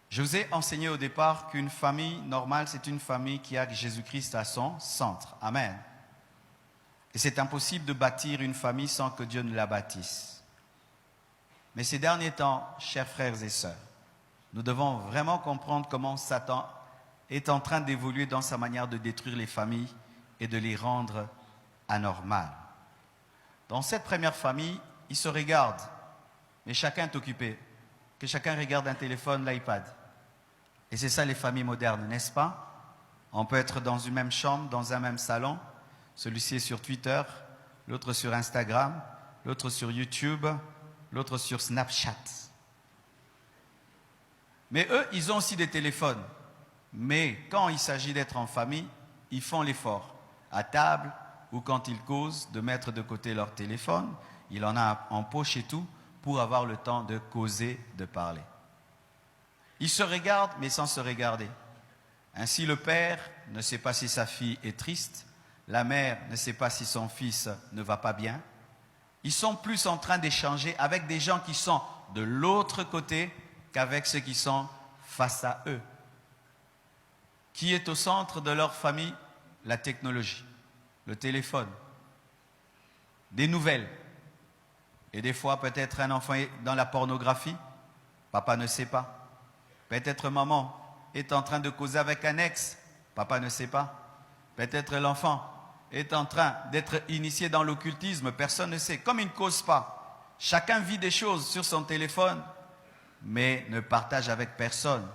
Je vous ai enseigné au départ qu'une famille normale, c'est une famille qui a Jésus-Christ à son centre. Amen. Et c'est impossible de bâtir une famille sans que Dieu ne la bâtisse. Mais ces derniers temps, chers frères et sœurs, nous devons vraiment comprendre comment Satan est en train d'évoluer dans sa manière de détruire les familles et de les rendre anormales. Dans cette première famille, ils se regardent, mais chacun est occupé. Que chacun regarde un téléphone, l'iPad. Et c'est ça les familles modernes, n'est-ce pas? On peut être dans une même chambre, dans un même salon. Celui-ci est sur Twitter, l'autre sur Instagram, l'autre sur YouTube, l'autre sur Snapchat. Mais eux, ils ont aussi des téléphones. Mais quand il s'agit d'être en famille, ils font l'effort. À table ou quand ils causent, de mettre de côté leur téléphone. Il en a en poche et tout pour avoir le temps de causer, de parler. Ils se regardent, mais sans se regarder. Ainsi, le père ne sait pas si sa fille est triste. La mère ne sait pas si son fils ne va pas bien. Ils sont plus en train d'échanger avec des gens qui sont de l'autre côté qu'avec ceux qui sont face à eux. Qui est au centre de leur famille? La technologie, le téléphone, des nouvelles. Et des fois, peut-être un enfant est dans la pornographie, papa ne sait pas. Peut-être maman est en train de causer avec un ex, papa ne sait pas. Peut-être l'enfant est en train d'être initié dans l'occultisme, personne ne sait. Comme il ne cause pas, chacun vit des choses sur son téléphone, mais ne partage avec personne.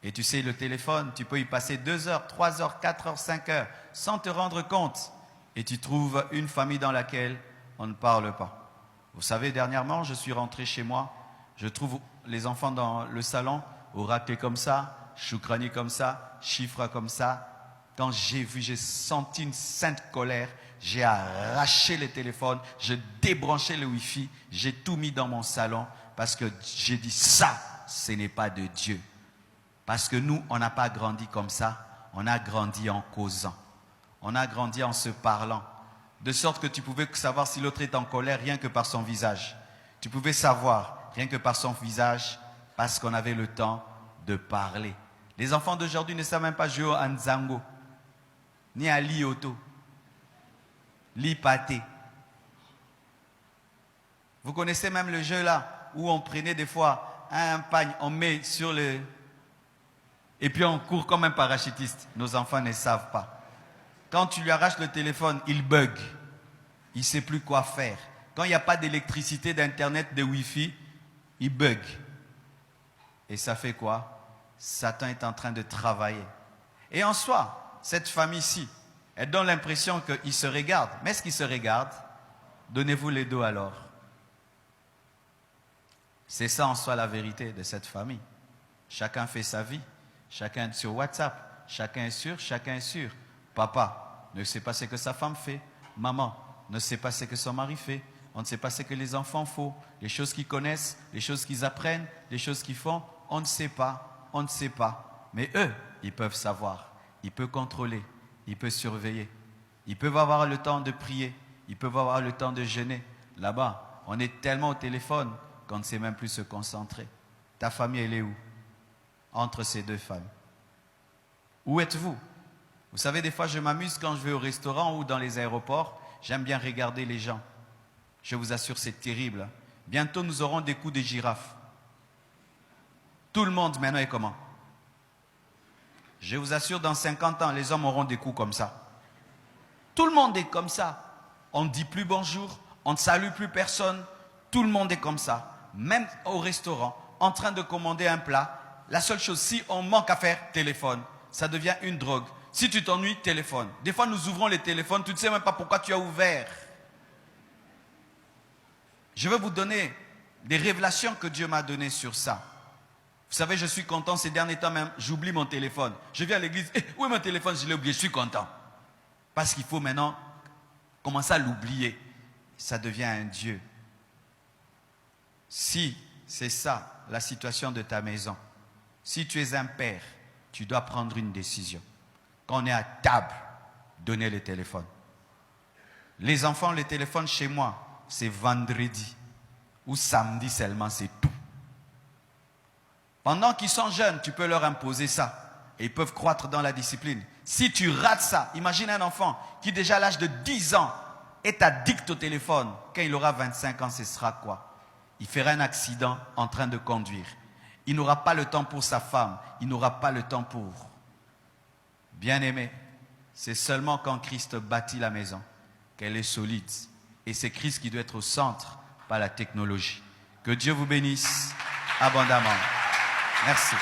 Et tu sais, le téléphone, tu peux y passer 2 heures, 3 heures, 4 heures, 5 heures, sans te rendre compte. Et tu trouves une famille dans laquelle on ne parle pas. Vous savez, dernièrement, je suis rentré chez moi, je trouve les enfants dans le salon, oracle comme ça, choukrani comme ça, chiffre comme ça. Quand j'ai senti une sainte colère, j'ai arraché les téléphones, j'ai débranché le Wi-Fi, j'ai tout mis dans mon salon parce que j'ai dit ça, ce n'est pas de Dieu. Parce que nous, on n'a pas grandi comme ça, on a grandi en causant, on a grandi en se parlant. De sorte que tu pouvais savoir si l'autre est en colère rien que par son visage. Tu pouvais savoir rien que par son visage parce qu'on avait le temps de parler. Les enfants d'aujourd'hui ne savent même pas jouer à Nzango, ni à Lioto, Lipate. Vous connaissez même le jeu là, où on prenait des fois un pagne, on met sur le... Et puis on court comme un parachutiste. Nos enfants ne savent pas. Quand tu lui arraches le téléphone, il bug. Il ne sait plus quoi faire. Quand il n'y a pas d'électricité, d'internet, de wifi, il bug. Et ça fait quoi? Satan est en train de travailler. Et en soi, cette famille-ci, elle donne l'impression qu'ils se regardent. Mais est-ce qu'ils se regardent? Donnez-vous les dos alors. C'est ça en soi la vérité de cette famille. Chacun fait sa vie. Chacun est sur WhatsApp. Chacun est sûr. Papa ne sait pas ce que sa femme fait. Maman ne sait pas ce que son mari fait. On ne sait pas ce que les enfants font. Les choses qu'ils connaissent, les choses qu'ils apprennent, les choses qu'ils font. On ne sait pas. On ne sait pas. Mais eux, ils peuvent savoir. Ils peuvent contrôler. Ils peuvent surveiller. Ils peuvent avoir le temps de prier. Ils peuvent avoir le temps de jeûner. Là-bas, on est tellement au téléphone qu'on ne sait même plus se concentrer. Ta famille, elle est où? Entre ces deux femmes. Où êtes-vous? Vous savez, des fois, je m'amuse quand je vais au restaurant ou dans les aéroports. J'aime bien regarder les gens. Je vous assure, c'est terrible. Bientôt, nous aurons des coups de girafe. Tout le monde maintenant est comment? Je vous assure, dans 50 ans, les hommes auront des coups comme ça. Tout le monde est comme ça. On ne dit plus bonjour, on ne salue plus personne. Tout le monde est comme ça. Même au restaurant, en train de commander un plat. La seule chose, si on manque à faire, téléphone. Ça devient une drogue. Si tu t'ennuies, téléphone. Des fois, nous ouvrons les téléphones, tu ne sais même pas pourquoi tu as ouvert. Je vais vous donner des révélations que Dieu m'a données sur ça. Vous savez, je suis content ces derniers temps même, j'oublie mon téléphone. Je viens à l'église, où est mon téléphone? Je l'ai oublié, je suis content. Parce qu'il faut maintenant commencer à l'oublier. Ça devient un Dieu. Si c'est ça la situation de ta maison, si tu es un père, tu dois prendre une décision. Quand on est à table, donnez le téléphone. Les enfants, le téléphone chez moi, c'est vendredi ou samedi seulement, c'est tout. Pendant qu'ils sont jeunes, tu peux leur imposer ça. Et ils peuvent croître dans la discipline. Si tu rates ça, imagine un enfant qui déjà à l'âge de 10 ans est addict au téléphone. Quand il aura 25 ans, ce sera quoi? Il fera un accident en train de conduire. Il n'aura pas le temps pour sa femme. Il n'aura pas le temps pour. Bien-aimé, c'est seulement quand Christ bâtit la maison qu'elle est solide. Et c'est Christ qui doit être au centre, pas la technologie. Que Dieu vous bénisse abondamment. Merci.